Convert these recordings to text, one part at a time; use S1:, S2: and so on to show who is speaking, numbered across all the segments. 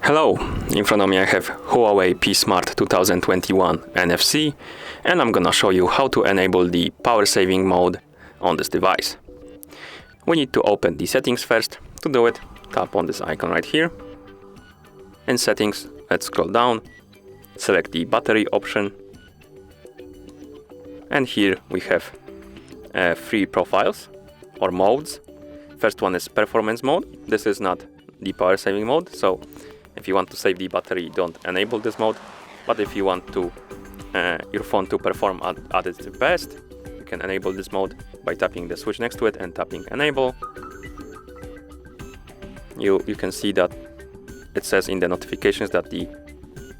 S1: Hello, in front of me I have HUAWEI P Smart 2021 NFC, and I'm gonna show you how to enable the power saving mode on this device. We need to open the settings first. To do it, tap on this icon right here. In settings, let's scroll down, select the battery option, and here we have three profiles or modes. First one is performance mode. This is not the power saving mode, so if you want to save the battery, don't enable this mode. But if you want to your phone to perform at its best, you can enable this mode by tapping the switch next to it and tapping enable. You can see that it says in the notifications that the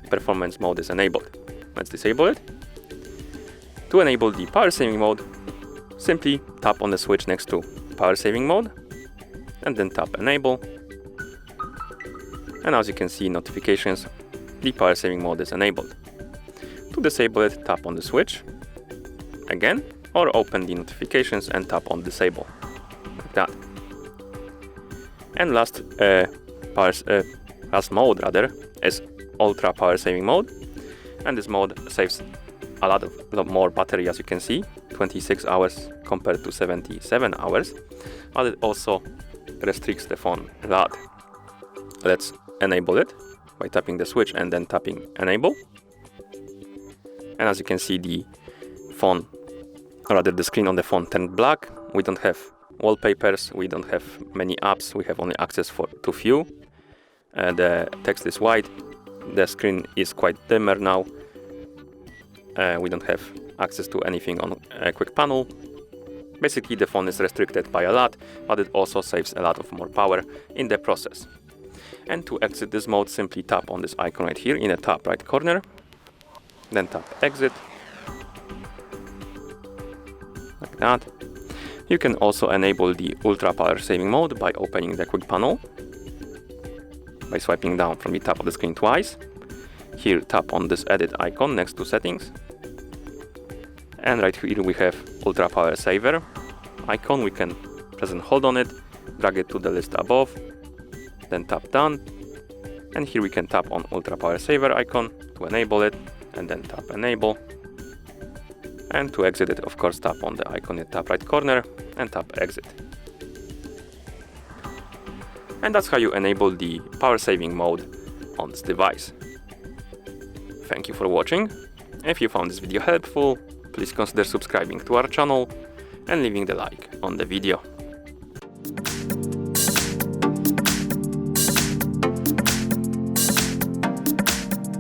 S1: performance mode is enabled. Let's disable it. To enable the power saving mode, simply tap on the switch next to power saving mode and then tap enable. And as you can see in notifications, the power saving mode is enabled. To disable it, tap on the switch again, or open the notifications and tap on disable, like that. And last mode is ultra power saving mode, and this mode saves a lot more battery, as you can see, 26 hours compared to 77 hours, but it also restricts the phone a lot. Let's enable it by tapping the switch and then tapping enable. And as you can see, the screen on the phone turned black. We don't have wallpapers, we don't have many apps, we have only access to few. The text is white, the screen is quite dimmer now. We don't have access to anything on a quick panel. Basically, the phone is restricted by a lot, but it also saves a lot of more power in the process. And to exit this mode, simply tap on this icon right here in the top right corner, then tap exit, like that. You can also enable the ultra power saving mode by opening the quick panel, by swiping down from the top of the screen twice. Here, tap on this edit icon next to settings, and right here we have ultra power saver icon. We can press and hold on it, drag it to the list above, then tap done, and here we can tap on ultra power saver icon to enable it, and then tap enable. And to exit it, of course, tap on the icon in the top right corner and tap exit. And that's how you enable the power saving mode on this device. Thank you for watching. If you found this video helpful, please consider subscribing to our channel and leaving the like on the video.